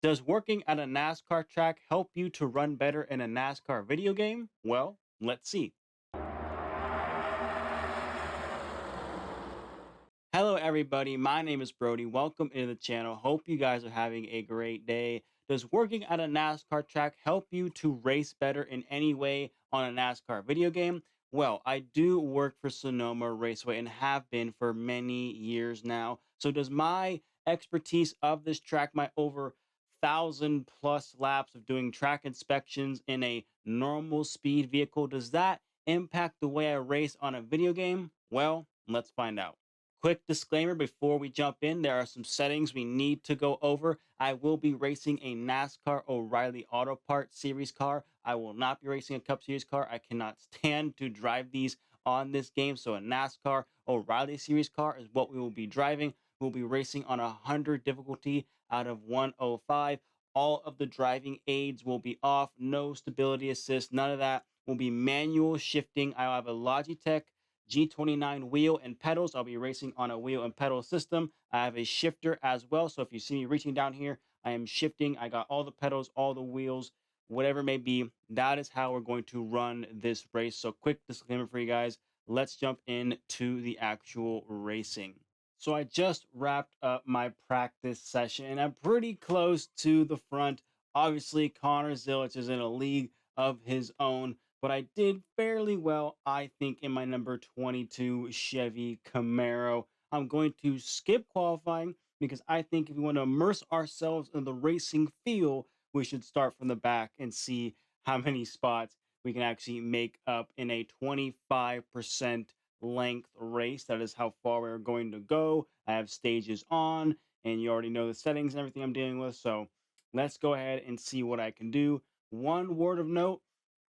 Does working at a NASCAR track help you to run better in a NASCAR video game? Well, let's see. Hello, everybody. My name is Brody. Welcome into the channel. Hope you guys are having a great day. Does working at a NASCAR track help you to race better in any way on a NASCAR video game? Well, I do work for Sonoma Raceway and have been for many years now. So, does my expertise of this track, my over 1,000+ laps of doing track inspections in a normal speed vehicle, does that impact the way I race on a video game? Well, let's find out. Quick disclaimer before we jump in, there are some settings we need to go over. I will be racing a NASCAR O'Reilly Auto Parts Series car. I will not be racing a Cup Series car. I cannot stand to drive these on this game. So a NASCAR O'Reilly Series car is what we will be driving. We'll be racing on 100 difficulty out of 105. All of the driving aids will be off. No stability assist, none of that. Will be manual shifting. I'll have a Logitech G29 wheel and pedals. I'll be racing on a wheel and pedal system. I have a shifter as well. So if you see me reaching down here, I am shifting. I got all the pedals, all the wheels, whatever it may be. That is how we're going to run this race. So quick disclaimer for you guys. Let's jump into the actual racing. So I just wrapped up my practice session and I'm pretty close to the front. Obviously, Connor Zilic is in a league of his own, but I did fairly well, I think, in my number 22 Chevy Camaro. I'm going to skip qualifying because I think if we want to immerse ourselves in the racing feel, we should start from the back and see how many spots we can actually make up in a 25% length race. That is how far we're going to go. I have stages on, and you already know the settings and everything I'm dealing with. So let's go ahead and see what I can do. One word of note,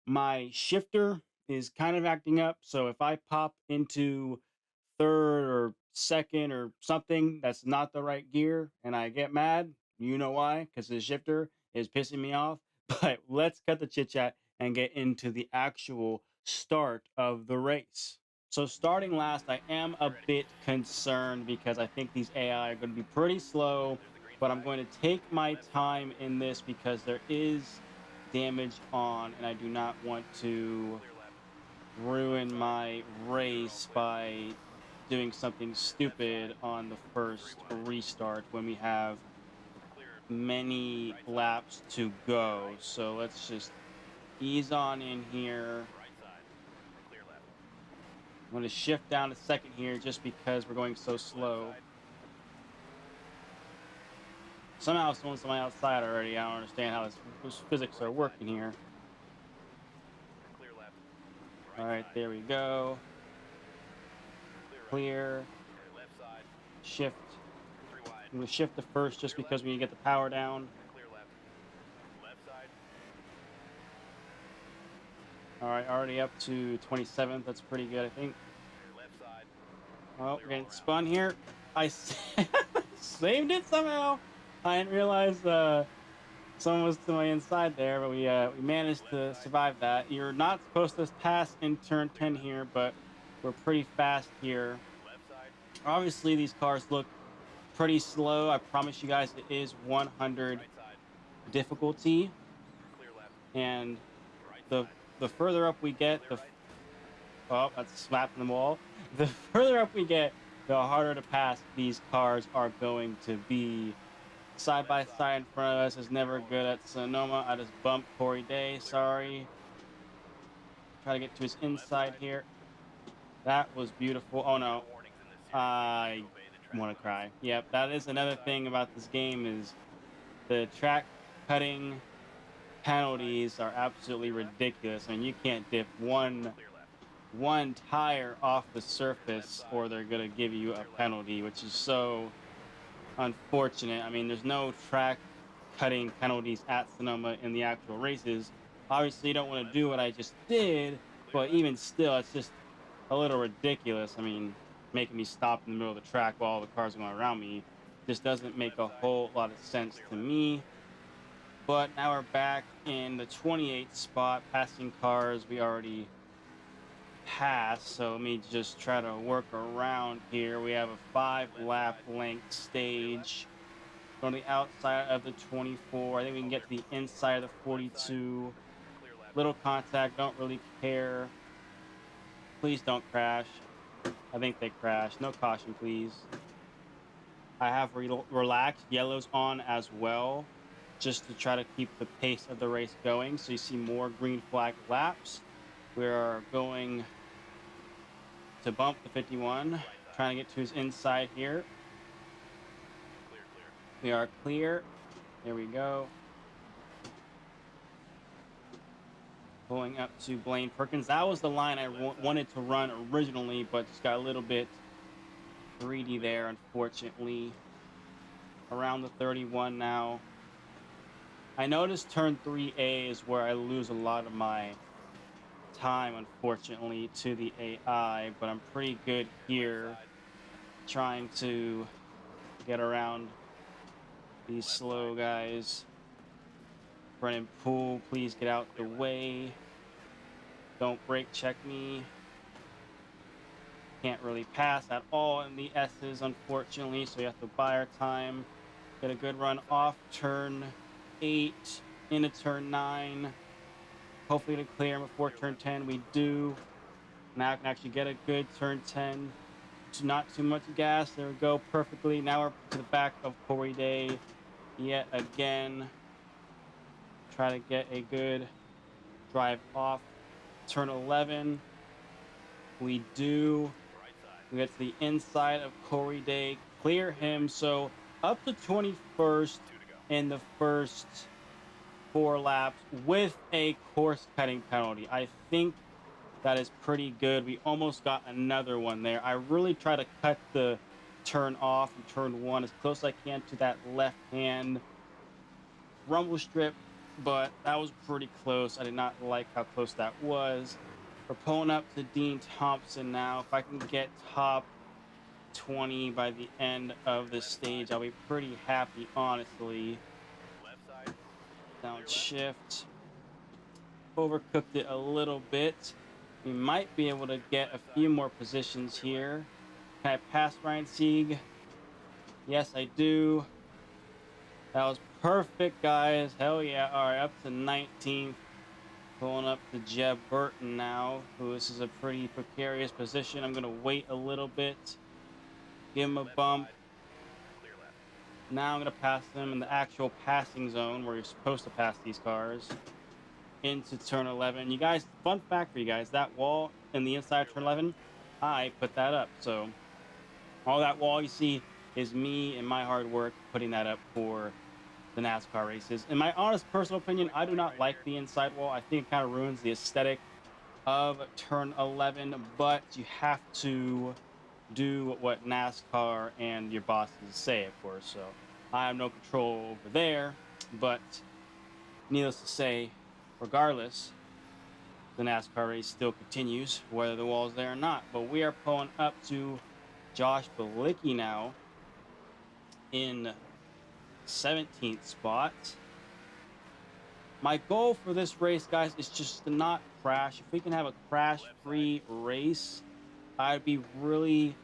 my shifter is kind of acting up. So if I pop into third or second or something that's not the right gear and I get mad, you know why? Because the shifter is pissing me off. But let's cut the chit chat and get into the actual start of the race. So starting last, I am a bit concerned because I think these AI are going to be pretty slow, but I'm going to take my time in this because there is damage on and I do not want to ruin my race by doing something stupid on the first restart when we have many laps to go. So let's just ease on in here. I'm going to shift down a second here just because we're going so slow. Somehow someone's on my outside already. I don't understand how this physics are working here. All right, there we go. Clear. Shift. I'm going to shift to first just because we need to get the power down. All right, already up to 27th. That's pretty good, I think. Oh, we're getting spun here. I saved it somehow. I didn't realize someone was to my inside there, but we managed to survive that. You're not supposed to pass in turn 10 here, but we're pretty fast here. Obviously, these cars look pretty slow. I promise you guys it is 100 difficulty, and the further up we get, oh, that's slapping the wall. The further up we get, the harder to pass these cars are going to be. Side by side in front of us is never good at Sonoma. I just bumped Corey Day. Sorry. Try to get to his inside here. That was beautiful. Oh no. I want to cry. Yep, that is another thing about this game is the track cutting penalties are absolutely ridiculous. I mean, you can't dip one tire off the surface or they're going to give you a penalty, which is so unfortunate. I mean, there's no track cutting penalties at Sonoma in the actual races. Obviously, you don't want to do what I just did, but even still, it's just a little ridiculous. I mean, making me stop in the middle of the track while all the cars are going around me just doesn't make a whole lot of sense to me. But now we're back in the 28th spot, passing cars we already passed. So let me just try to work around here. We have a 5-lap length stage. On the outside of the 24. I think we can get to the inside of the 42. Little contact, don't really care. Please don't crash. I think they crashed. No caution, please. I have relaxed yellows on as well, just to try to keep the pace of the race going. So you see more green flag laps. We are going to bump the 51, trying to get to his inside here. We are clear. There we go. Going up to Blaine Perkins. That was the line I wanted to run originally, but just got a little bit greedy there, unfortunately. Around the 31 now. I noticed turn 3A is where I lose a lot of my time, unfortunately, to the AI, but I'm pretty good here trying to get around these slow guys. Brennan Poole, please get out the way. Don't brake check me. Can't really pass at all in the S's, unfortunately, so you have to buy our time. Get a good run off turn 8 into turn 9. Hopefully to clear before turn 10. We do. Now I can actually get a good turn 10. Not too much gas. There we go. Perfectly. Now we're to the back of Corey Day yet again. Try to get a good drive off turn 11. We do. We get to the inside of Corey Day. Clear him. So up to 21st in the first 4 laps with a course cutting penalty. I think that is pretty good. We almost got another one there. I really try to cut the turn off and turn 1 as close as I can to that left hand rumble strip, but that was pretty close. I did not like how close that was. We're pulling up to Dean Thompson now. If I can get top 20 by the end of this stage, I'll be pretty happy, honestly. Downshift. Overcooked it a little bit. We might be able to get a few more positions here. Can I pass Ryan Sieg? Yes, I do. That was perfect, guys. Hell yeah. All right, up to 19th. Pulling up to Jeb Burton now, who this is a pretty precarious position. I'm going to wait a little bit. Give him a bump. Now I'm going to pass them in the actual passing zone where you're supposed to pass these cars. Into turn 11. You guys, fun fact for you guys, that wall in the inside of turn 11, I put that up. So all that wall you see is me and my hard work putting that up for the NASCAR races. In my honest personal opinion, I do not like the inside wall. I think it kind of ruins the aesthetic of turn 11, but you have to do what NASCAR and your bosses say, of course. So I have no control over there, but needless to say, regardless, the NASCAR race still continues, whether the wall's there or not. But we are pulling up to Josh Bilicki now in 17th spot. My goal for this race, guys, is just to not crash. If we can have a crash-free race, I'd be really,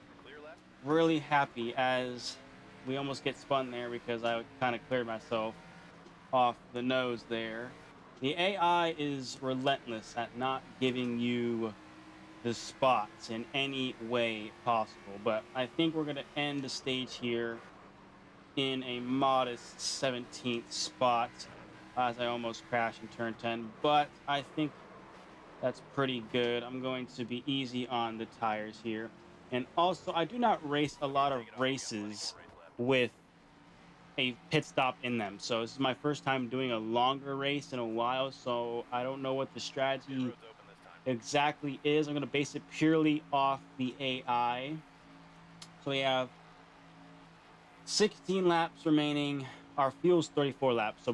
really happy, as we almost get spun there because I kind of cleared myself off the nose there. The AI is relentless at not giving you the spots in any way possible, but I think we're going to end the stage here in a modest 17th spot, as I almost crashed in turn 10, but I think that's pretty good. I'm going to be easy on the tires here. And also, I do not race a lot of races with a pit stop in them. So this is my first time doing a longer race in a while, so I don't know what the strategy exactly is. I'm going to base it purely off the AI. So we have 16 laps remaining. Our fuel's 34 laps, so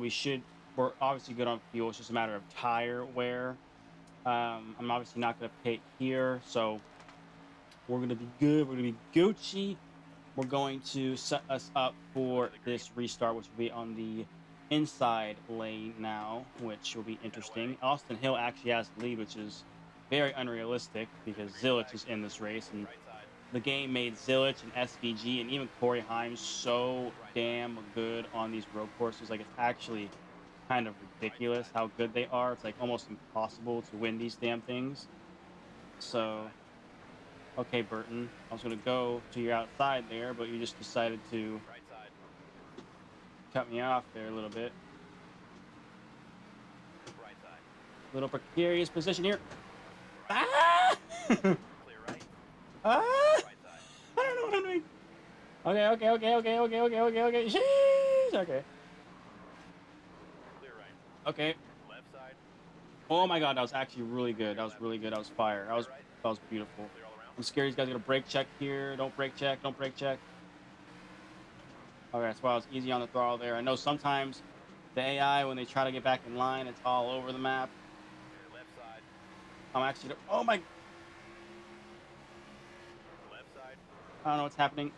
we're obviously good on fuel. It's just a matter of tire wear. I'm obviously not going to pit here, so we're going to be good. We're going to be Gucci. We're going to set us up for this restart, which will be on the inside lane now, which will be interesting. Austin Hill actually has the lead, which is very unrealistic because Zilich is in this race, and the game made Zilich and SVG and even Corey Himes so damn good on these road courses. Like, it's actually kind of Right ridiculous side. how good they are. It's like almost impossible to win these damn things. Right So, side. okay, Burton, I was gonna go to your outside there, but you just decided to Right side. cut me off there a little bit. Right side. Little precarious position here. Right side. Ah! Clear right. Ah! I Right side. don't know what I'm doing. Okay, okay, okay, okay, okay, okay, okay, okay. Sheesh. Okay, Clear right. okay. Left side. Oh my God, that was actually really good. Clear That was left. really good. That was fire. Clear right. That was beautiful. Clear all around. I'm scared these guys are gonna brake check here. Don't brake check. Don't brake check. Okay, that's why I was easy on the throttle there. I know sometimes the AI, when they try to get back in line, it's all over the map. Clear left side. I'm actually, oh my, Left side. I don't know what's happening.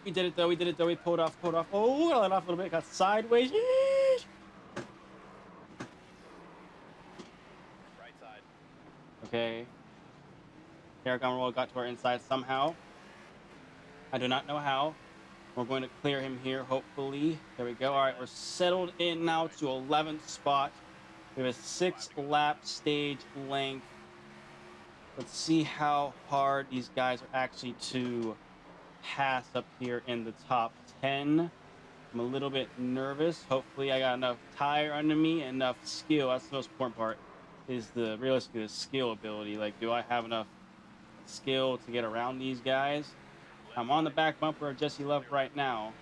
We did it though. We did it though. We pulled off, pulled off. Oh, got let off a little bit. Got sideways. Yeesh. Right side. Okay. Paragon roll got to our inside somehow. I do not know how. We're going to clear him here, hopefully. There we go. All Stay right, we're left. settled in Clear now right. to 11th spot. We have a 5 six to go. lap stage length. Let's see how hard these guys are actually to pass up here in the top 10. I'm a little bit nervous. Hopefully, I got enough tire under me, enough skill. That's the most important part, is the realistically the skill ability. Like, do I have enough skill to get around these guys? Left I'm on the side. back bumper of Jesse Love Clear right left. now.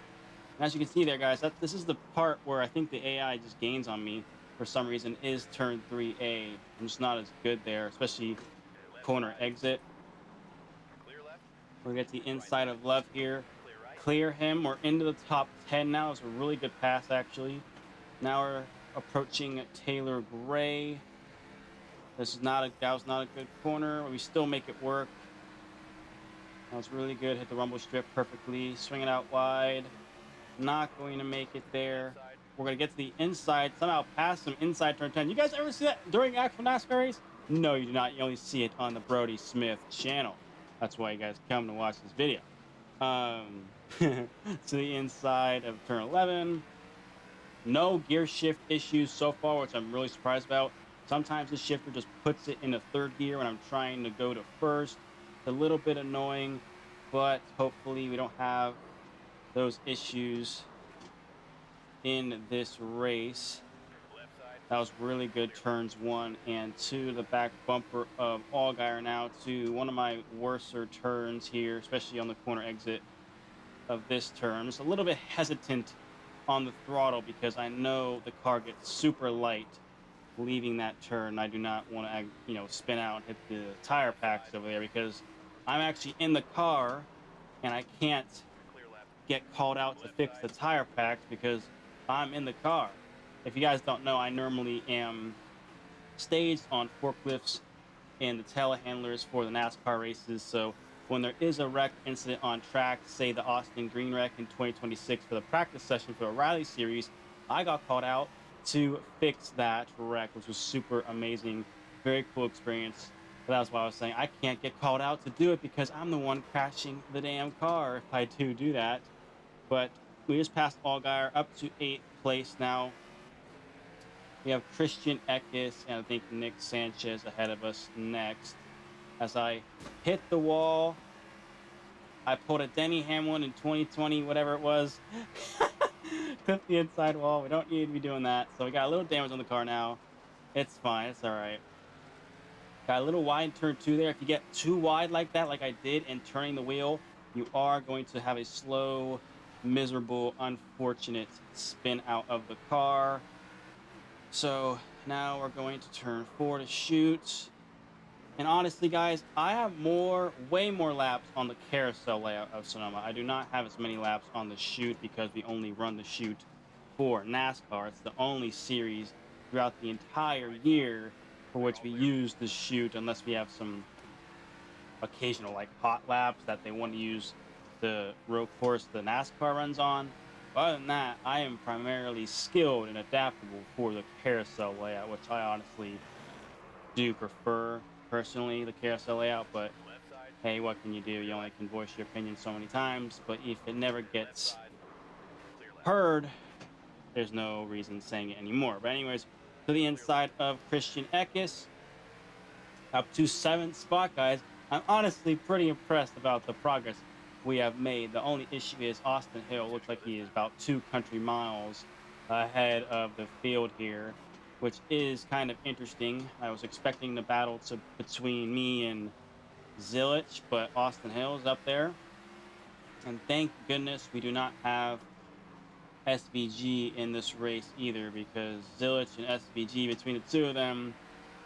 And as you can see there, guys, this is the part where I think the AI just gains on me for some reason, is turn 3A. I'm just not as good there, especially Okay, left corner side. exit. Clear left. We're gonna get the Right inside side. of Love here. Clear right. Clear him. We're into the top 10 now. It's a really good pass, actually. Now we're approaching Taylor Gray. That was not a good corner, but we still make it work. That was really good. Hit the rumble strip perfectly. Swing it out wide. Not going to make it Left there. side. We're going to get to the inside, somehow pass some inside turn 10. You guys ever see that during actual NASCAR race? No, you do not. You only see it on the Brody Smith channel. That's why you guys come to watch this video. To the inside of turn 11. No gear shift issues so far, which I'm really surprised about. Sometimes the shifter just puts it in a third gear when I'm trying to go to first. It's a little bit annoying, but hopefully we don't have those issues in this race. Left side. That was really good Clear left. turns 1 and 2. The back bumper of Allgaier now to one of my worser turns here, especially on the corner exit of this turn. Just a little bit hesitant on the throttle because I know the car gets super light leaving that turn. I do not want to, spin out and hit the tire Left packs side. over there because I'm actually in the car and I can't Clear left. get called out to Left fix the side. tire packs because I'm in the car. If you guys don't know, I normally am staged on forklifts and the telehandlers for the NASCAR races. So when there is a wreck incident on track, say the Austin Green wreck in 2026 for the practice session for the Rally Series, I got called out to fix that wreck, which was super amazing. Very cool experience. But that's why I was saying I can't get called out to do it because I'm the one crashing the damn car if I do that. But we just passed Allgaier up to 8th place now. We have Christian Eckes and I think Nick Sanchez ahead of us next. As I hit the wall, I pulled a Denny Hamlin in 2020, whatever it was. Clipped the inside wall. We don't need to be doing that. So we got a little damage on the car now. It's fine. It's all right. Got a little wide in turn 2 there. If you get too wide like that, like I did in turning the wheel, you are going to have a slow, miserable, unfortunate spin out of the car. So now we're going to turn 4 to shoot. And honestly, guys, I have way more laps on the carousel layout of Sonoma. I do not have as many laps on the shoot because we only run the shoot for NASCAR. It's the only series throughout the entire Right side. year for Clear which all we clear. use the shoot, unless we have some occasional like hot laps that they want to use the road course the NASCAR runs on. But other than that, I am primarily skilled and adaptable for the carousel layout, which I honestly do prefer personally, the carousel layout. But Left side. hey, what can you do? You Clear only left. can voice your opinion so many times, but if it never Clear left gets side. Clear left. heard, there's no reason saying it anymore. But anyways, to the Clear left. inside of Christian Eckes, up to seventh spot, guys. I'm honestly pretty impressed about the progress we have made. The only issue is Austin Hill Two looks to go like this he is time. about 2 country miles ahead of the field here, which is kind of interesting. I was expecting the battle to between me and Zilich, but Austin Hill is up there. And thank goodness we do not have SVG in this race either, because Zilich and SVG, between the two of them,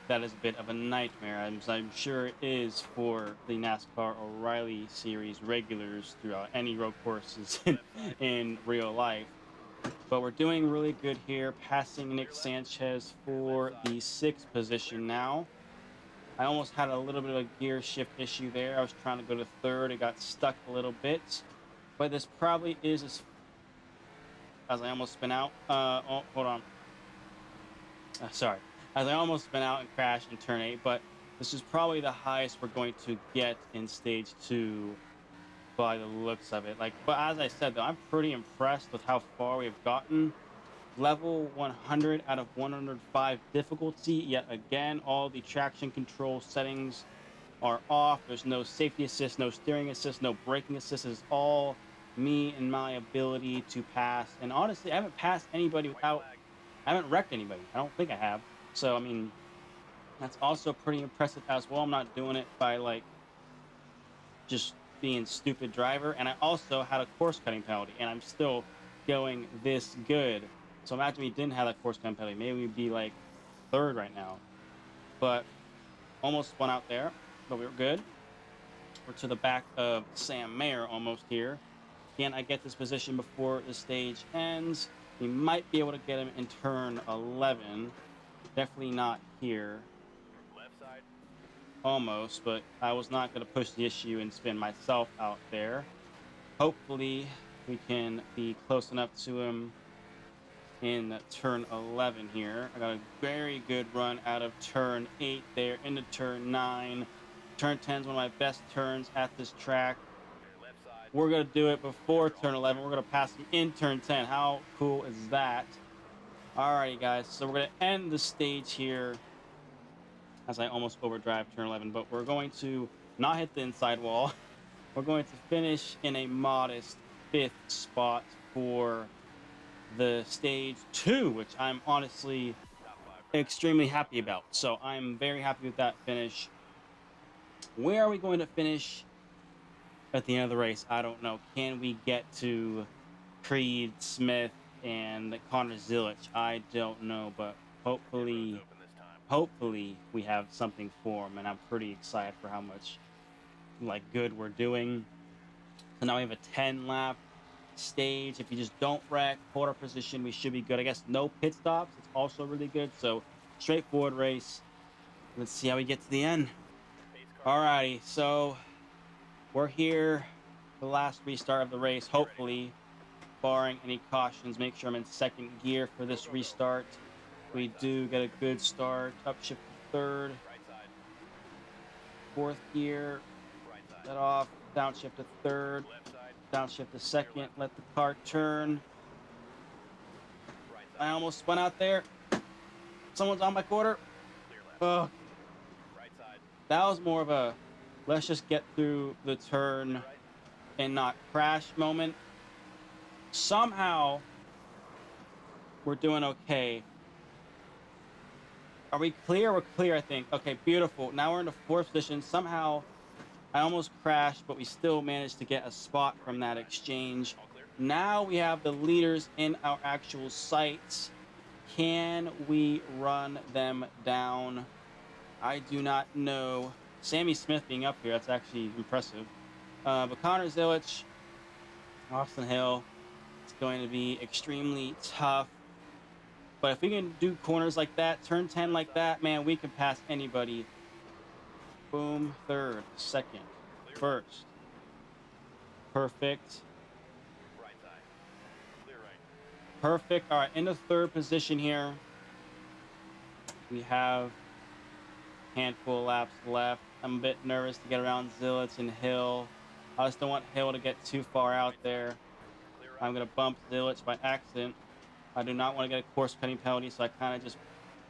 that is a bit of a nightmare. I'm sure it is for the NASCAR O'Reilly Series regulars throughout any road courses Left side. in real life. But we're doing really good here, passing Clear Nick left. Sanchez Clear left for side. the sixth Clear position clear. now. I almost had a little bit of a gear shift issue there. I was trying to go to third. It got stuck a little bit. But this probably is as I almost spin out. Oh, hold on. Sorry. As I almost spin out and crashed in turn 8, but this is probably the highest we're going to get in stage 2 by the looks of it. Like, but as I said, though, I'm pretty impressed with how far we've gotten. Level 100 out of 105 difficulty. Yet again, all the traction control settings are off. There's no safety assist, no steering assist, no braking assist. It's all me and my ability to pass. And honestly, I haven't passed anybody White without, flag. I haven't wrecked anybody. I don't think I have. So, I mean, that's also pretty impressive as well. I'm not doing it by like just being stupid driver. And I also had a course cutting penalty, and I'm still going this good. So imagine we didn't have that course cutting penalty. Maybe we'd be like third right now. But almost spun out there, but we were good. We're to the back of Sam Mayer almost here. Can I get this position before the stage ends? We might be able to get him in turn 11. Definitely not here. Left side. Almost, but I was not going to push the issue and spin myself out there. Hopefully, we can be close enough to him in turn 11 here. I got a very good run out of turn 8 there into turn 9. Turn 10 is one of my best turns at this track. Clear left side. We're going to do it before Clear turn all 11. clear. We're going to pass him in turn 10. How cool is that? Alrighty, guys. So we're going to end the stage here as I almost overdrive turn 11, but we're going to not hit the inside wall. We're going to finish in a modest fifth spot for the stage 2, which I'm honestly Top 5 clear. extremely happy about. So I'm very happy with that finish. Where are we going to finish at the end of the race? I don't know. Can we get to Creed Smith and Connor Zilich? I don't know, but Pit road's hopefully, open this time. hopefully we have something for him. And I'm pretty excited for how much like good we're doing. So now we have a 10 lap stage. If you just don't wreck, hold our position, we should be good. I guess no pit stops. It's also really good. So straightforward race. Let's see how we get to the end. Pace car ready. Alrighty, so we're here. The last restart of the race. Be ready, go. Hopefully, barring any cautions, make sure I'm in second gear for Go, this go, go. restart. We Right side. do get a good start. Upshift to third, Right side. fourth gear. Right side. Let off. Downshift to third. Left side. Downshift to Clear second. left. Let the car turn. Right I side. almost spun out there. Someone's on my quarter. Clear left. Ugh. Right side. That was more of a let's just get through the Clear turn right. and not crash moment. Somehow we're doing okay. Are we clear? We're clear, I think. Okay, beautiful. Now we're in the fourth position. Somehow I almost crashed, but we still managed to get a spot from Right that side. exchange. All clear. Now we have the leaders in our actual sights. Can we run them down? I do not know. Sammy Smith being up here, that's actually impressive. But Connor Zilich, Austin Hill, it's going to be extremely tough. But if we can do corners like that, turn 10 Left like side. that, man, we can pass anybody. Boom, third, second, Clear left. first. Perfect. Right side. Clear right. Perfect. All right, in the third position here, we have handful of laps left. I'm a bit nervous to get around Zilich and Hill. I just don't want Hill to get too far out Right side. there. Clear I'm right. gonna bump Zilich by accident. I do not want to get a course cutting penalty, so I kind of just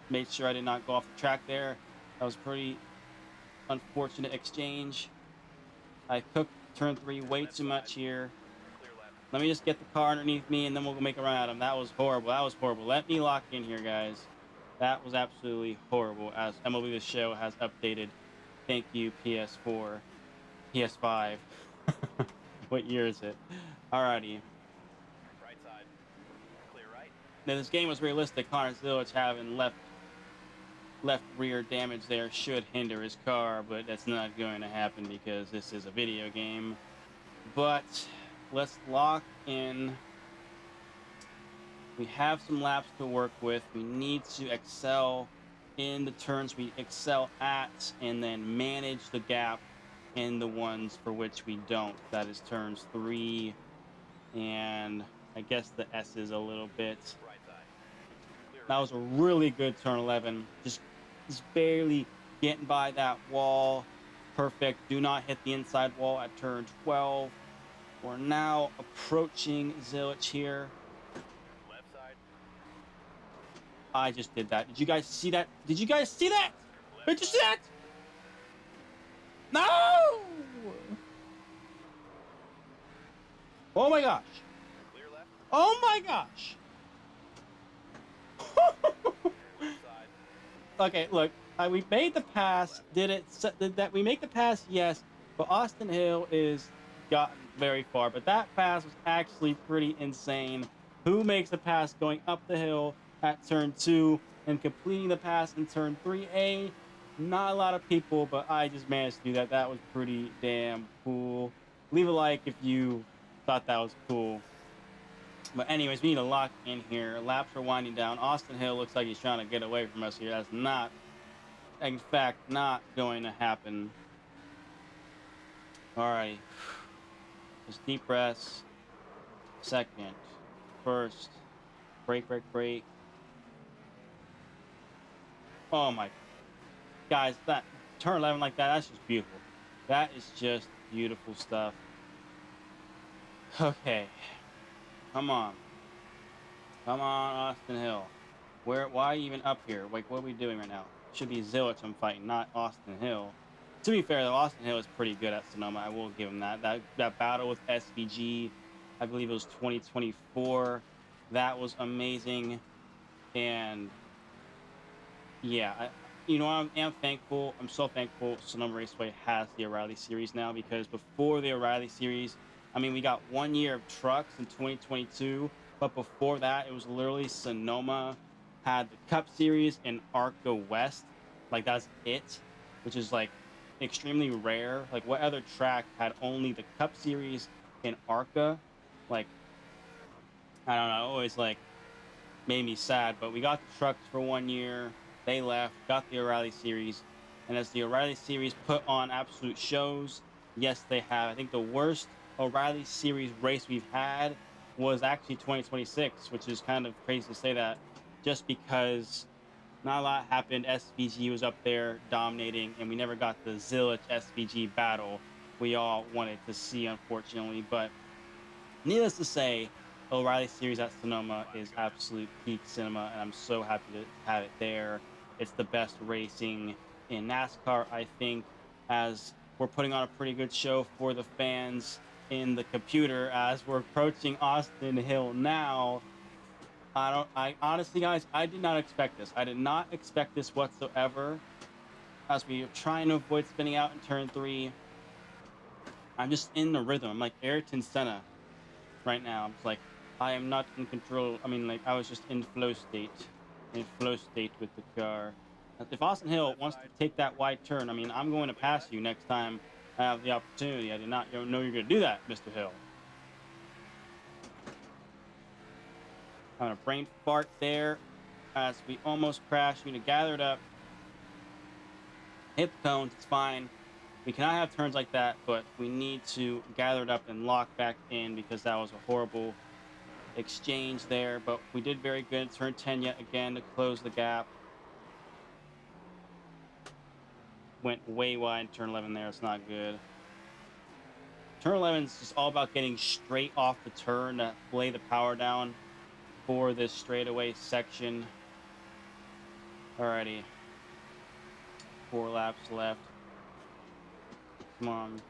made sure I did not go off the track there. That was pretty unfortunate exchange. I cooked turn three way Left too side. much here. Clear left. Let me just get the car underneath me and then we'll make a run at him. That was horrible. That was horrible. Let me lock in here, guys. That was absolutely horrible as MLB The Show has updated. Thank you, PS4, PS5. What year is it? Alrighty. Right side. Clear right. Now, this game was realistic. Connor Zilic having left rear damage there should hinder his car, but that's not going to happen because this is a video game. But let's lock in. We have some laps to work with. We need to excel in the turns we excel at and then manage the gap in the ones for which we don't. That is turns 3 and I guess the S's a little bit. Right side. Clear That right. was a really good turn 11. Just barely getting by that wall. Perfect. Do not hit the inside wall at turn 12. We're now approaching Zilich here. Left side. I just did that. Did you guys see that? Did you guys see that? Left Did you see side. that? No! Oh my gosh. Clear left. Oh my gosh. Left side. Okay, look, we made the pass. Did that we make the pass? Yes, but Austin Hill is gotten very far. But that pass was actually pretty insane. Who makes the pass going up the hill at turn 2 and completing the pass in turn 3A? Not a lot of people, but I just managed to do that. That was pretty damn cool. Leave a like if you thought that was cool. But anyways, we need to lock in here. Laps are winding down. Austin Hill looks like he's trying to get away from us here. That's not, in fact, not going to happen. All right. Just deep breaths. Second. First. Break, break, break. Oh my. Guys, that turn 11 like that, that's just beautiful. That is just beautiful stuff. Okay. Come on. Come on, Austin Hill. Why even up here? Like, what are we doing right now? Should be Zilich I'm fighting, not Austin Hill. To be fair, though, Austin Hill is pretty good at Sonoma. I will give him that. That battle with SVG, I believe it was 2024. That was amazing. And yeah, I'm thankful. I'm so thankful Sonoma Raceway has the O'Reilly Series now because before the O'Reilly Series, I mean, we got 1 year of trucks in 2022, but before that, it was literally Sonoma had the Cup Series and ARCA West. Like, that's it, which is like extremely rare. Like, what other track had only the Cup Series and ARCA? Like, I don't know. Always like made me sad, but we got the trucks for 1 year. They left, got the O'Reilly Series. And as the O'Reilly Series put on absolute shows, yes, they have. I think the worst O'Reilly Series race we've had was actually 2026, which is kind of crazy to say that just because not a lot happened. SVG was up there dominating, and we never got the Zilich SVG battle we all wanted to see, unfortunately. But needless to say, O'Reilly Series at Sonoma is absolute peak cinema, and I'm so happy to have it there. It's the best racing in NASCAR, I think, as we're putting on a pretty good show for the fans in the computer as we're approaching Austin Hill now. I honestly, guys, I did not expect this. I did not expect this whatsoever. As we are trying to avoid spinning out in turn 3, I'm just in the rhythm. I'm like Ayrton Senna right now. I'm just like, I am not in control. I mean, like, I was just in flow state with the car. If Austin Hill Left wants to side. take that wide turn, I mean, I'm going to Clear pass left. you next time I have the opportunity. I did not know you're going to do that, Mr. Hill. Having a brain fart there as we almost crashed. We need to gather it up, hit the cones. It's fine. We cannot have turns like that, but we need to gather it up and lock back in because that was a horrible exchange there. But we did very good. Turn 10 yet again to close the gap. went way wide in turn 11 there. It's not good. Turn 11 is just all about getting straight off the turn to lay the power down for this straightaway section. Alrighty. 4 laps left. Come on.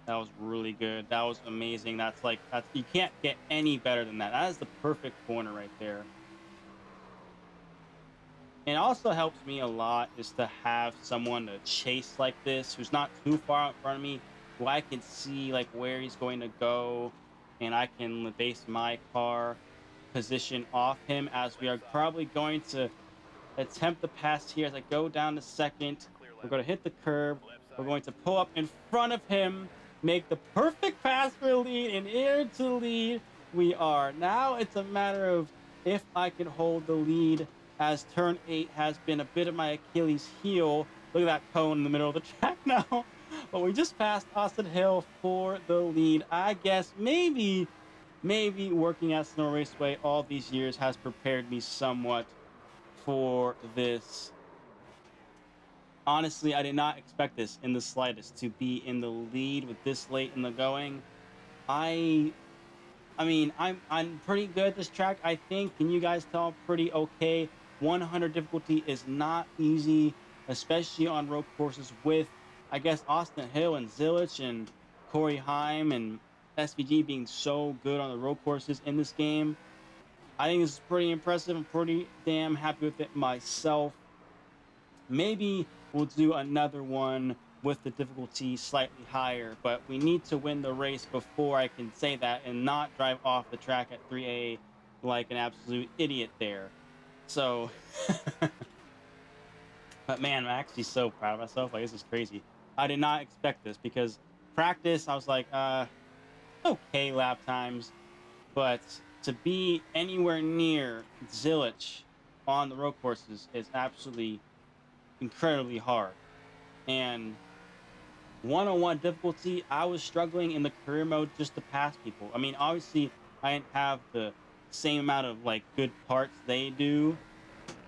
That was really good. That was amazing. That's you can't get any better than that. That is the perfect corner right there. And it also helps me a lot is to have someone to chase like this who's not too far out in front of me, who I can see like where he's going to go, and I can base my car position off him as we Left are side. probably going to attempt the pass here as I go down to second. Clear We're left. going to hit the curb. Left We're side. going to pull up in front of him, make the perfect pass for lead, and into lead we are. Now it's a matter of if I can hold the lead, as turn 8 has been a bit of my Achilles heel. Look at that cone in the middle of the track now. But we just passed Austin Hill for the lead. I guess maybe working at Snow Raceway all these years has prepared me somewhat for this. Honestly, I did not expect this in the slightest, to be in the lead with this late in the going. I I mean, I'm pretty good at this track, I think. Can you guys tell I'm pretty okay? 100 difficulty is not easy, especially on road courses with, I guess, Austin Hill and Zilich and Corey Heim and SVG being so good on the road courses in this game. I think this is pretty impressive. I'm pretty damn happy with it myself. Maybe we'll do another one with the difficulty slightly higher, but we need to win the race before I can say that and not drive off the track at 3A like an absolute idiot there. So, but man, I'm actually so proud of myself. Like, this is crazy. I did not expect this because practice, I was like, okay, lap times, but to be anywhere near Zilich on the road courses is absolutely incredibly hard. And 101 difficulty, I was struggling in the career mode just to pass people. I mean, obviously, I didn't have the same amount of like good parts they do,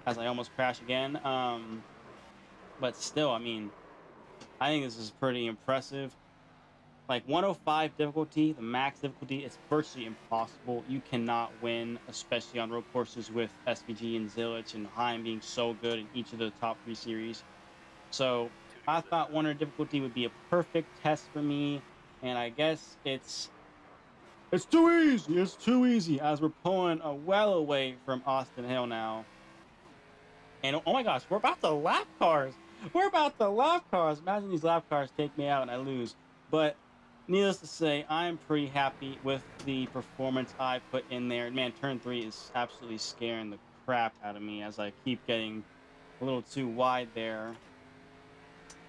as I almost crash again. But still, I mean, I think this is pretty impressive. Like 105 difficulty, the max difficulty, it's virtually impossible. You cannot win, especially on road courses with SVG and Zilich and Heim being so good in each of the top 3 series. So Two to I the thought side. 100 difficulty would be a perfect test for me, and I guess it's too easy. It's too easy as we're pulling well away from Austin Hill now. And oh my gosh, we're about to lap cars. We're about to lap cars. Imagine these lap cars take me out and I lose. But needless to say, I'm pretty happy with the performance I put in there. Man, turn 3 is absolutely scaring the crap out of me as I keep getting a little too wide there.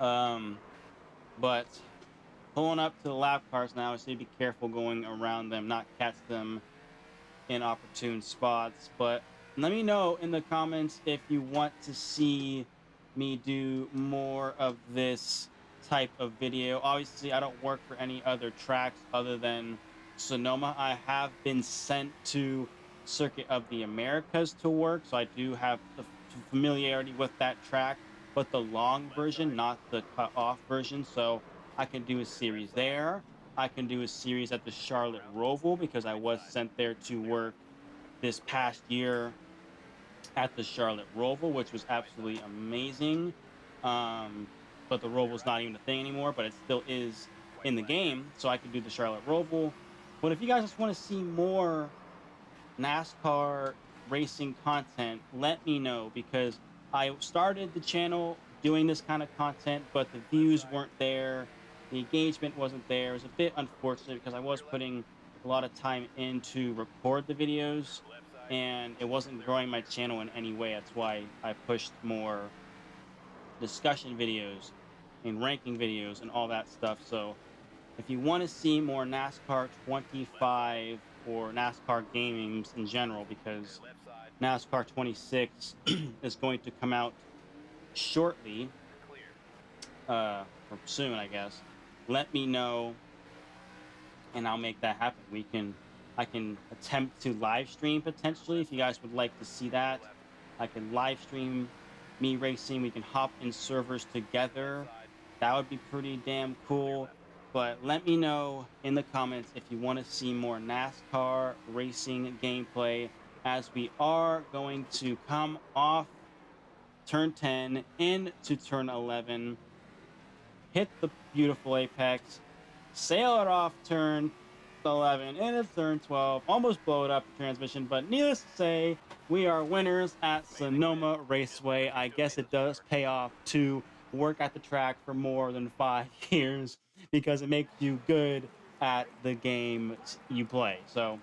Um, but pulling up to the lap cars now, so you be careful going around them, not catch them in opportune spots. But let me know in the comments if you want to see me do more of this type of video. Obviously, I don't work for any other tracks other than Sonoma. I have been sent to Circuit of the Americas to work, so I do have the familiarity with that track, but the long Left version, side. not the cut off version. So I can do a Left series side. there. I can do a series at the Charlotte Around Roval because I right was side. sent there to Clear work left. this Clear right. past year at the Charlotte Roval, which was Right side. absolutely amazing. Um, but the Clear Roval's right. not even a thing anymore, but it still is White in the flag here. game. So I could do the Charlotte Roval. But if you guys just want to see more NASCAR racing content, let me know because I started the channel doing this kind of content, but the Left views side. weren't there. The engagement wasn't there. It was a bit unfortunate because I was Clear left. putting a lot of time in to record the videos Left side. and it wasn't Clear growing right. my channel in any way. That's why I pushed more discussion videos and ranking videos and all that stuff. So if you want to see more NASCAR Left side. 25 or NASCAR games in general, Clear because left side. NASCAR 26 is going to come out shortly, Clear. or soon, I guess. Let me know, and I'll make that happen. I can attempt to live stream potentially if Left you side. guys would like to see Clear that. left. I can live stream me racing. We can hop in servers Left together. side. That would be pretty damn Clear cool. left. But let me know in the comments if you want to see more NASCAR racing gameplay, as we are going to come off turn 10 into turn 11, hit the beautiful apex, sail it off turn 11 into turn 12, almost blow it up the transmission. But needless to say, we are winners at Amazing win. Sonoma Just like Raceway. a I guess Scooby it this does driver. pay off to work at the track for more than 5 years, because it makes you good at the games you play. So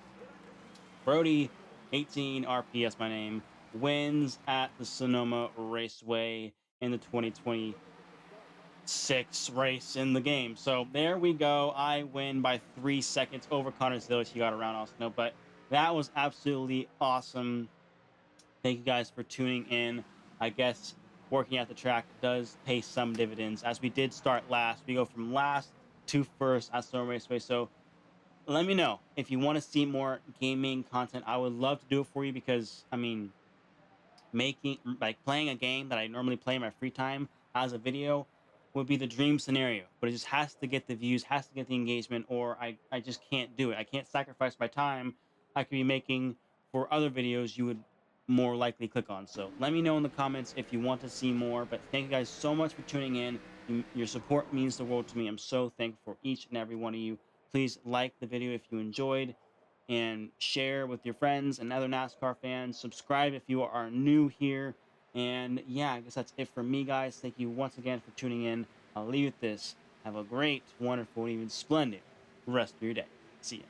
Brody, 18 RPS, my name, wins at the Sonoma Raceway in the 2026 race in the game. So there we go. I win by 3 seconds over Connor Zillich. He got around also. But that was absolutely awesome. Thank you guys for tuning in. I guess working at the track does pay some dividends, as we did start last. We go from last to first at Sonoma Raceway. So let me know if you want to see more gaming content. I would love to do it for you, because I mean, making like playing a game that I normally play in my free time as a video would be the dream scenario. But it just has to get the views, has to get the engagement, or I just can't do it. I can't sacrifice my time I could be making for other videos you would more likely click on. So let me know in the comments if you want to see more. But thank you guys so much for tuning in. Your support means the world to me. I'm so thankful for each and every one of you. Please like the video if you enjoyed, and share with your friends and other NASCAR fans. Subscribe if you are new here. And yeah, I guess that's it for me, guys. Thank you once again for tuning in. I'll leave you with this. Have a great, wonderful, and even splendid rest of your day. See ya.